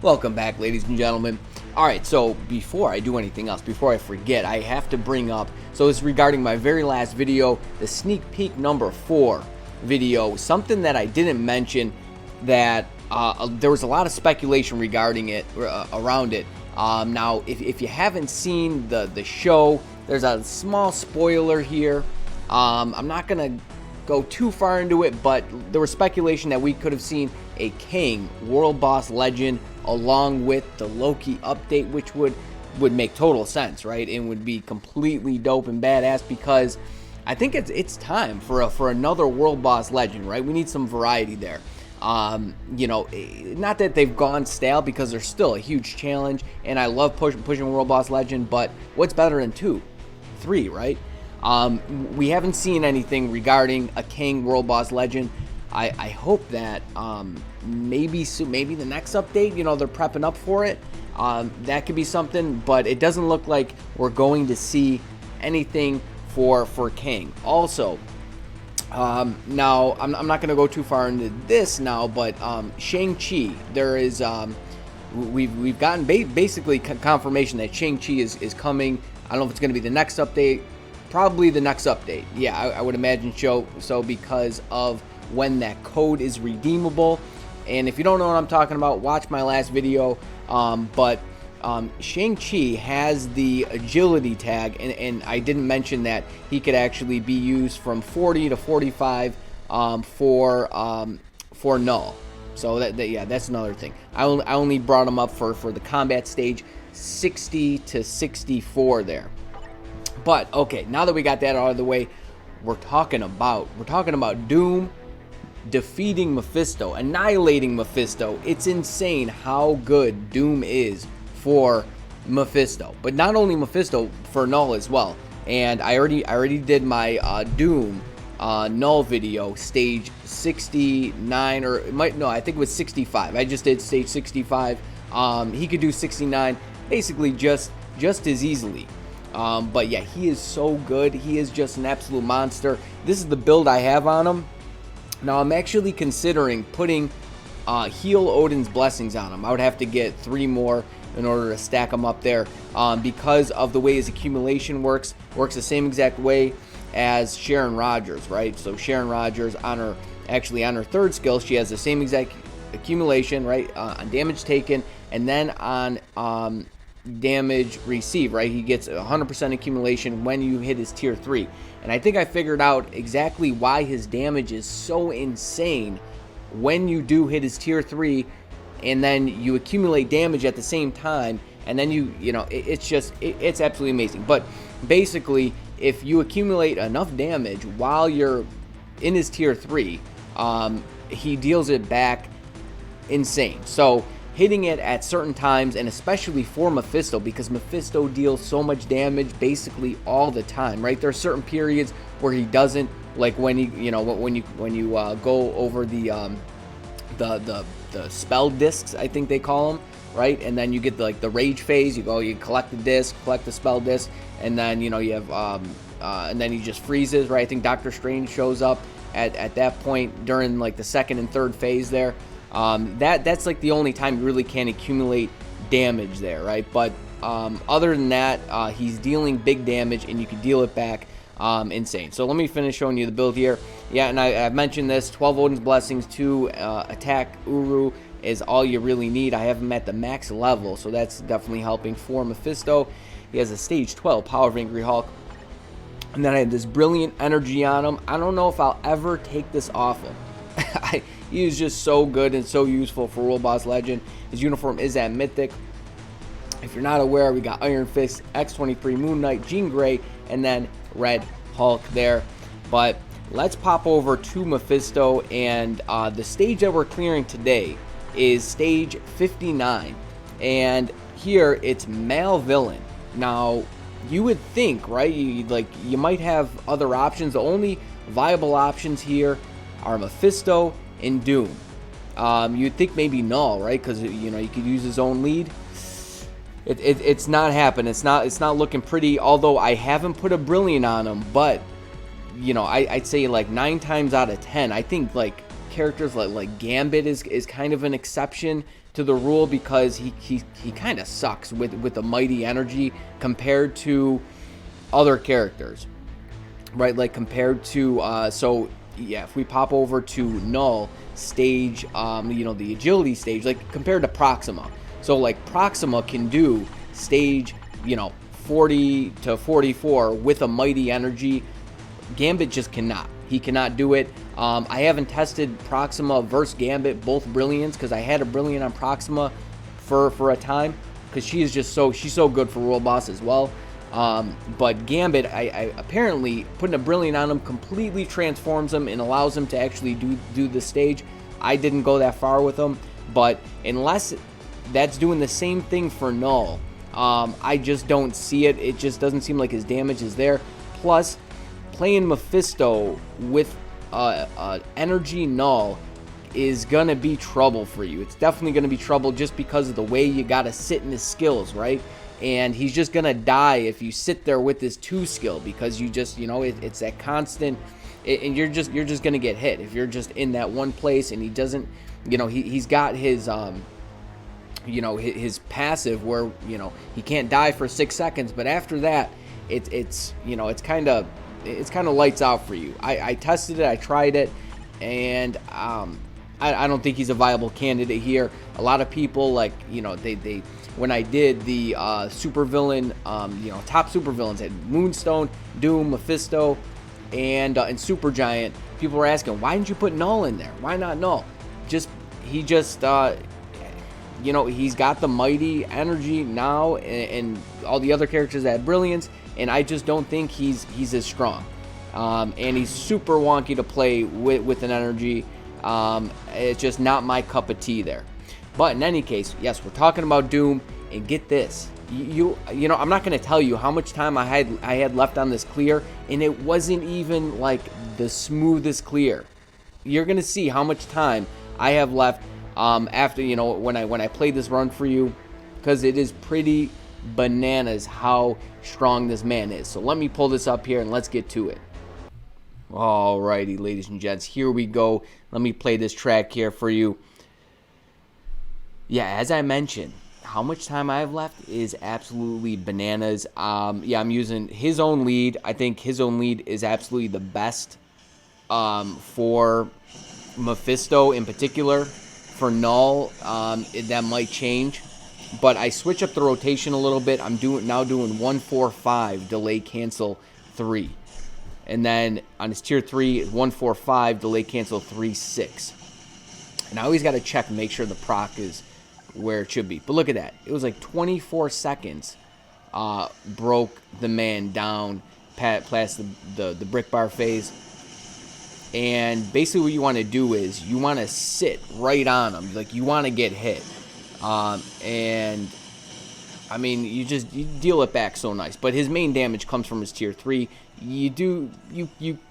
Welcome back, ladies and gentlemen. Alright, so before I do anything else, before I forget, I have to bring up, so it's regarding my very last video, the sneak peek number 4 video, something that I didn't mention that there was a lot of speculation regarding it, around it. Now, if you haven't seen the show, there's a small spoiler here. I'm not going to go too far into it, but there was speculation that we could have seen a King World Boss Legend along with the Loki update, which would make total sense, right? And would be completely dope and badass, because I think it's time for another World Boss Legend, right? We need some variety there. You know, not that they've gone stale, because they're still a huge challenge, and I love pushing World Boss Legend, but what's better than 2, 3, right? We haven't seen anything regarding a King World Boss Legend. I hope that maybe the next update, you know, they're prepping up for it. That could be something, but it doesn't look like we're going to see anything for King. Also, now I'm not going to go too far into this now, but Shang-Chi, there is we've gotten basically confirmation that Shang-Chi is coming. I don't know if it's going to be the next update. Probably the next update. Yeah, I would imagine so, because of when that code is redeemable. And if you don't know what I'm talking about, watch my last video. But Shang-Chi has the agility tag, and I didn't mention that he could actually be used from 40 to 45 for null. So yeah, that's another thing. I only brought him up for the combat stage 60 to 64 there. But okay, now that we got that out of the way, we're talking about Doom defeating Mephisto, annihilating Mephisto. It's insane how good Doom is for Mephisto, but not only Mephisto, for Null as well. And I already did my Doom Null video, stage 69, or I think it was 65. I just did stage 65. He could do 69 basically just as easily. But yeah, he is so good. He is just an absolute monster. This is the build I have on him. Now, I'm actually considering putting Heal Odin's Blessings on him. I would have to get 3 more in order to stack him up there, because of the way his accumulation works the same exact way as Sharon Rogers, right? So Sharon Rogers, on her 3rd skill, she has the same exact accumulation, right, on damage taken, and then on damage received, right? He gets 100% accumulation when you hit his tier 3. And I think I figured out exactly why his damage is so insane when you do hit his tier 3, and then you accumulate damage at the same time, and then you know, it's absolutely amazing. But basically, if you accumulate enough damage while you're in his tier 3, he deals it back insane. So hitting it at certain times, and especially for Mephisto, because Mephisto deals so much damage basically all the time, right? There are certain periods where he doesn't, like when you go over the spell discs, I think they call them, right? And then you get the rage phase. You collect the disc, collect the spell disc, and then you have and then he just freezes, right? I think Doctor Strange shows up at that point during like the 2nd and 3rd phase there. That's like the only time you really can accumulate damage there, right? But other than that, he's dealing big damage, and you can deal it back insane. So let me finish showing you the build here. Yeah, and I've mentioned this, 12 Odin's Blessings to attack Uru is all you really need. I have him at the max level, so that's definitely helping for Mephisto. He has a stage 12 Power of Angry Hulk. And then I have this Brilliant Energy on him. I don't know if I'll ever take this off him. He is just so good and so useful for World Boss Legend. His uniform is at Mythic. If you're not aware, we got Iron Fist, X-23, Moon Knight, Jean Grey, and then Red Hulk there. But let's pop over to Mephisto, and the stage that we're clearing today is stage 59. And here it's Male Villain. Now, you would think, right, you might have other options. The only viable options here are Mephisto and Doom. You'd think maybe Null, right? Because you could use his own lead. It's not happening. It's not looking pretty. Although I haven't put a Brilliant on him, but I'd say like 9 times out of 10, I think like characters like Gambit is kind of an exception to the rule, because he kind of sucks with the mighty energy compared to other characters, right? Like compared to so yeah, if we pop over to Null stage, you know, the agility stage, like compared to Proxima. So like Proxima can do stage, you know, 40 to 44 with a mighty energy. Gambit just cannot. He cannot do it. I haven't tested Proxima versus Gambit, both brilliance, because I had a brilliant on Proxima for a time, because she is just she's so good for world boss as well. But Gambit, I apparently putting a brilliant on him completely transforms him and allows him to actually do the stage. I didn't go that far with him, but unless that's doing the same thing for Null, I just don't see it. It just doesn't seem like his damage is there. Plus, playing Mephisto with energy Null is gonna be trouble for you. It's definitely gonna be trouble just because of the way you gotta sit in his skills, right? And he's just gonna die if you sit there with his 2 skill, because you just, you know, it's that constant, and you're just gonna get hit if you're just in that one place. And he doesn't, you know, he's got his you know, his passive where, you know, he can't die for 6 seconds, but after that it's you know, it's kind of lights out for you. I tested it, I tried it, and I don't think he's a viable candidate here. A lot of people, like, you know, they when I did the supervillain, you know, top supervillains, had Moonstone, Doom, Mephisto, and Supergiant. People were asking, why didn't you put Null in there? Why not Null? He just you know, he's got the mighty energy now, and all the other characters that have brilliance, and I just don't think he's as strong. And he's super wonky to play with an energy. It's just not my cup of tea there. But in any case, yes, we're talking about Doom, and get this. You know, I'm not going to tell you how much time I had left on this clear, and it wasn't even like the smoothest clear. You're going to see how much time I have left after, you know, when I played this run for you, because it is pretty bananas how strong this man is. So let me pull this up here and let's get to it. Alrighty, ladies and gents, here we go. Let me play this track here for you. Yeah, as I mentioned, how much time I have left is absolutely bananas. Yeah, I'm using his own lead. I think his own lead is absolutely the best for Mephisto in particular. For Null, that might change, but I switch up the rotation a little bit. I'm now doing 145 delay cancel 3, and then on his tier 3 145 delay cancel 3-6. And I always got to check and make sure the proc is where it should be. But look at that. It was like 24 seconds broke the man down past the brick bar phase. And basically what you want to do is you want to sit right on him. Like, you want to get hit. And, I mean, you deal it back so nice. But his main damage comes from his tier 3. You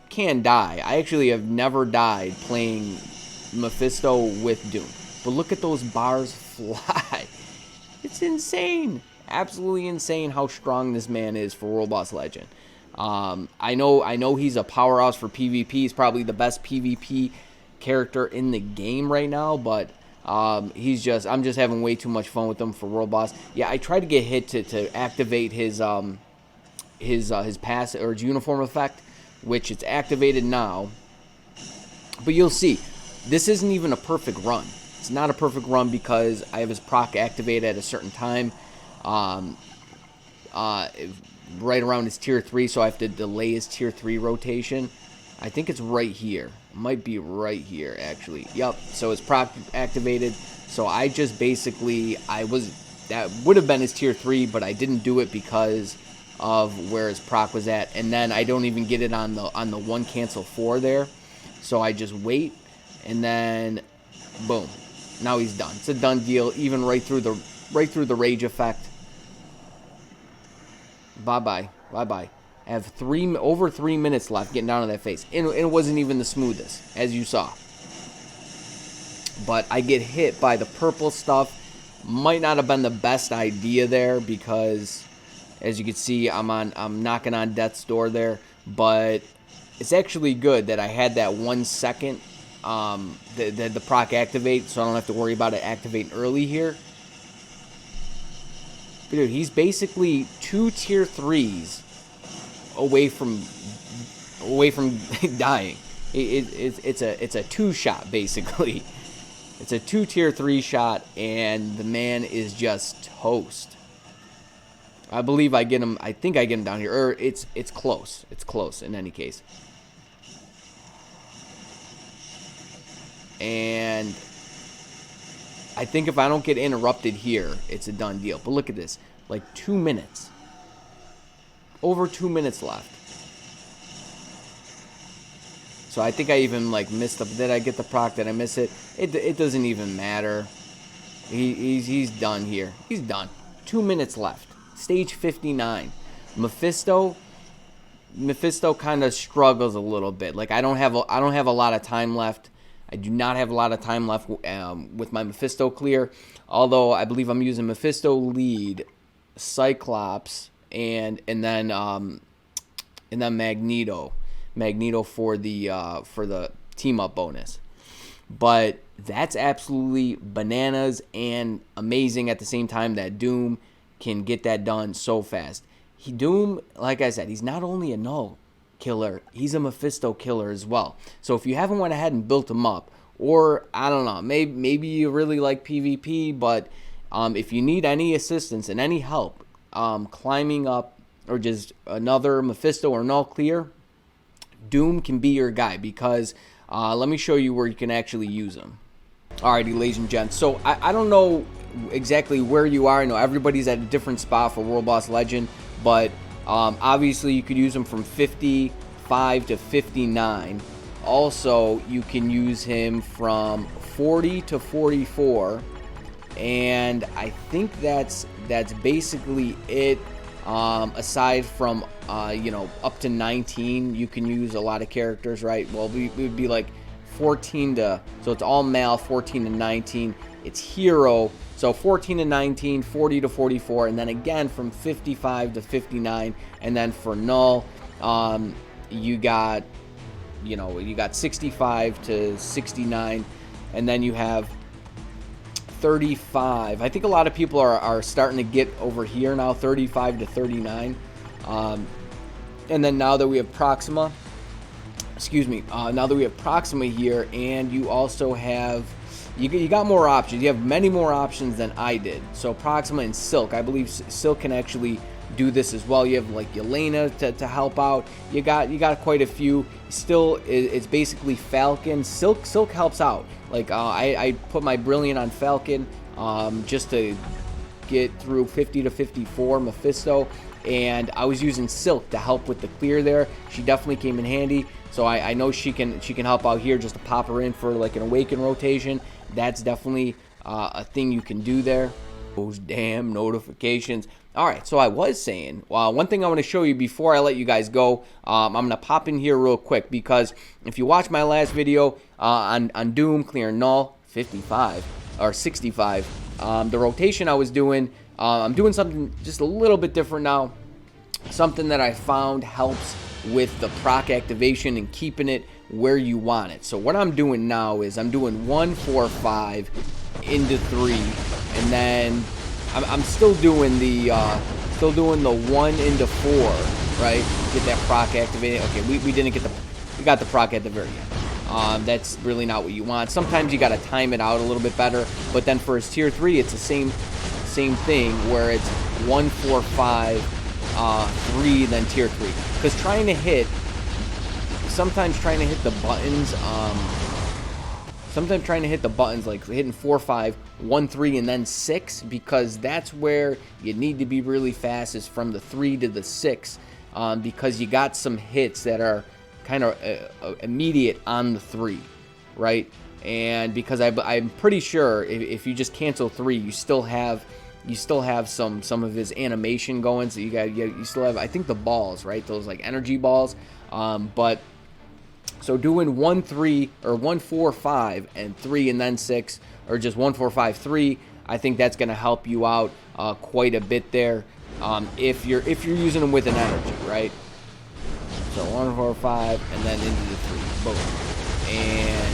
can die. I actually have never died playing Mephisto with Doom. But look at those bars fly. It's insane. Absolutely insane how strong this man is for World Boss Legend. I know he's a powerhouse for PvP. He's probably the best PvP character in the game right now, but I'm just having way too much fun with him for World Boss. Yeah, I tried to get hit to activate his pass or his uniform effect, which it's activated now. But you'll see, this isn't even a perfect run. It's not a perfect run because I have his proc activated at a certain time. Right around his tier 3, so I have to delay his tier 3 rotation. I think it's right here. It might be right here, actually. Yep, so it's proc activated. So I just basically, that would have been his tier 3, but I didn't do it because of where his proc was at. And then I don't even get it on the 1 cancel 4 there. So I just wait, and then boom. Now he's done. It's a done deal, even right through the rage effect. Bye-bye. Bye-bye. I have over 3 minutes left getting down to that face. And it wasn't even the smoothest, as you saw. But I get hit by the purple stuff. Might not have been the best idea there because, as you can see, I'm knocking on death's door there. But it's actually good that I had that 1 second the proc activate, so I don't have to worry about it activating early here. But dude, he's basically 2 tier 3s away from dying. It's a 2-shot basically. It's a 2 tier 3 shot, and the man is just toast. I believe I get him. I think I get him down here. Or it's close. It's close in any case. And I think if I don't get interrupted here, it's a done deal. But look at this. Like 2 minutes. Over 2 minutes left. So I think I even like missed the. Did I get the proc? Did I miss it? It doesn't even matter. He's done here. He's done. 2 minutes left. Stage 59. Mephisto kind of struggles a little bit. Like I don't have a lot of time left. I do not have a lot of time left with my Mephisto clear. Although I believe I'm using Mephisto lead, Cyclops, and then Magneto for the team up bonus. But that's absolutely bananas and amazing at the same time that Doom can get that done so fast. Doom, like I said, he's not only a null killer, he's a Mephisto killer as well. So if you haven't went ahead and built him up, or I don't know, maybe you really like PvP, but if you need any assistance and any help climbing up or just another Mephisto or null clear, Doom can be your guy, because let me show you where you can actually use him. Alrighty, ladies and gents, so I don't know exactly where you are. I know everybody's at a different spot for World Boss Legend, but obviously you could use him from 55 to 59. Also, you can use him from 40 to 44, and I think that's basically it. Aside from up to 19, you can use a lot of characters, right? Well, we would be like 14 to, so it's all male, 14 to 19. It's hero, so 14 to 19, 40 to 44, and then again from 55 to 59. And then for null, you got 65 to 69, and then you have 35. I think a lot of people are starting to get over here now, 35 to 39. And then now that we have Proxima, now that we have Proxima here, and you also have, you got more options. You have many more options than I did. So Proxima and Silk, I believe Silk can actually do this as well. You have like Yelena to help out. You got quite a few. Still, it's basically Falcon. Silk helps out. Like I put my Brilliant on Falcon just to get through 50 to 54 Mephisto, and I was using Silk to help with the clear there. She definitely came in handy. So I know she can help out here, just to pop her in for like an Awaken rotation. That's definitely a thing you can do there. Those damn notifications. All right, so I was saying, one thing I want to show you before I let you guys go, I'm going to pop in here real quick, because if you watch my last video on Doom clearing null 55 or 65, the rotation I was doing, I'm doing something just a little bit different now. Something that I found helps with the proc activation and keeping it where you want it. So what I'm doing now is I'm doing 1, 4, 5 into 3, and then I'm still doing the 1 into 4, right? Get that proc activated. Okay, we got the proc at the very end. That's really not what you want. Sometimes you got to time it out a little bit better, but then for his tier 3, it's the same thing, where it's 1, 4, 5, 3, then tier 3. Because sometimes trying to hit the buttons, like hitting 4, 5, 1, 3, and then 6, because that's where you need to be really fast, is from the 3 to the 6, because you got some hits that are kind of immediate on the 3, right? And because I'm pretty sure if you just cancel 3, you still have some of his animation going. So you still have, I think, the balls, right? Those like energy balls. But so doing 1, 3, or 1, 4, 5, and 3, and then 6, or just 1, 4, 5, 3, I think that's going to help you out quite a bit there. If you're using them with an energy, right? So 1, 4, 5, and then into the 3, boom. And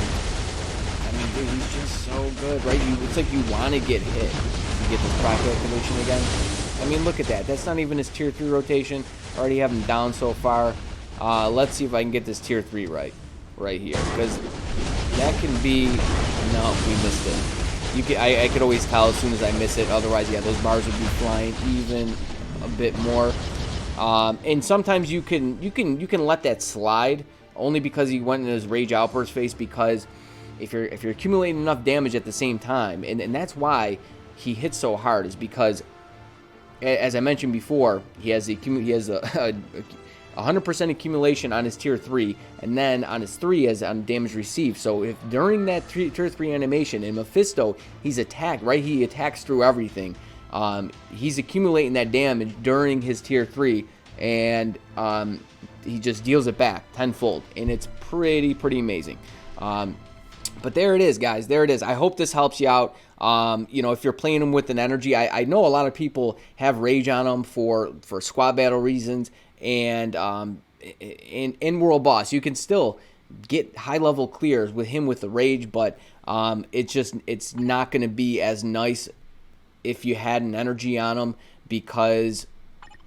Dude, he's just so good, right? It's like you want to get hit. You get this proc activation again. I mean, look at that. That's not even his tier 3 rotation. Already have him down so far. Let's see if I can get this tier 3 right here, because that can be... No, we missed it. I could always tell as soon as I miss it. Otherwise, yeah, those bars would be flying even a bit more. And sometimes you can let that slide only because he went in his rage outburst phase, because if you're accumulating enough damage at the same time, and that's why he hits so hard, is because, as I mentioned before, he has a 100% accumulation on his tier 3, and then on his 3 as on damage received. So if during that tier 3 animation in Mephisto, he's attacked, right? He attacks through everything. He's accumulating that damage during his tier 3, and he just deals it back tenfold, and it's pretty amazing. But there it is, guys. There it is. I hope this helps you out. You know, if you're playing them with an energy, I know a lot of people have rage on them for squad battle reasons, and in world boss, you can still get high level clears with him with the rage, but it's not going to be as nice if you had an energy on him, because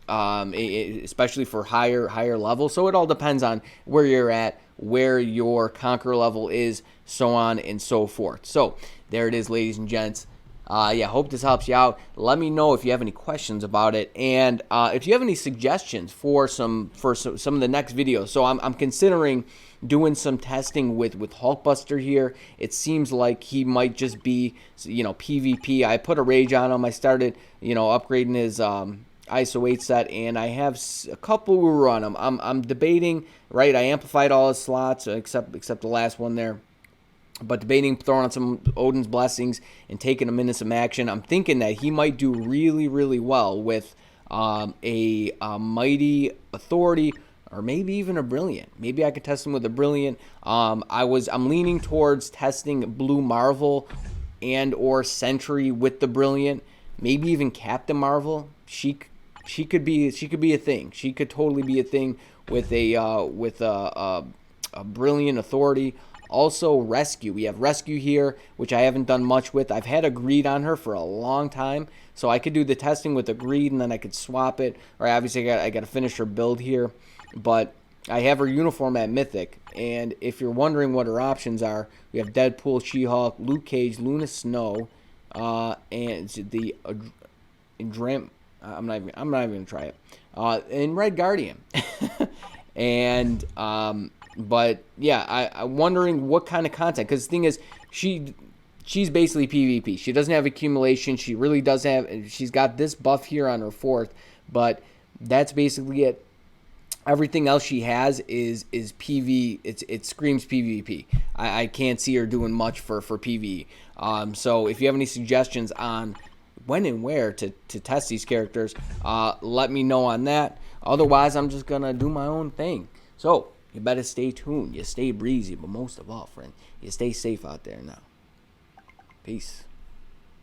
especially for higher level. So it all depends on where you're at, where your conqueror level is, so on and so forth. So there it is, ladies and gents. Yeah, hope this helps you out. Let me know if you have any questions about it, and if you have any suggestions for some of the next videos. So I'm considering doing some testing with Hulkbuster here. It seems like he might just be, you know, PvP. I put a rage on him. I started, you know, upgrading his ISO 8 set, and I have a couple Uru on him. I'm debating, right? I amplified all his slots except the last one there. But debating throwing on some Odin's Blessings and taking him into some action. I'm thinking that he might do really well with a Mighty Authority, or maybe even a Brilliant. Maybe I could test him with a Brilliant. I'm leaning towards testing Blue Marvel and or Sentry with the Brilliant. Maybe even Captain Marvel. She could be a thing. She could totally be a thing with a Brilliant Authority. Also, Rescue. We have Rescue here, which I haven't done much with. I've had a Greed on her for a long time, so I could do the testing with the Greed, and then I could swap it. Or obviously, I got to finish her build here, but I have her uniform at Mythic. And if you're wondering what her options are, we have Deadpool, She-Hulk, Luke Cage, Luna Snow, and the I'm not even gonna try it. And Red Guardian, and but yeah, I'm wondering what kind of content, because the thing is, she's basically PvP. She doesn't have accumulation. She really does have. She's got this buff here on her 4th, but that's basically it. Everything else she has is PV. It screams PvP. I can't see her doing much for PvE. So if you have any suggestions on when and where to test these characters, let me know on that. Otherwise, I'm just gonna do my own thing. So you better stay tuned. You stay breezy, but most of all, friend, you stay safe out there now. Peace.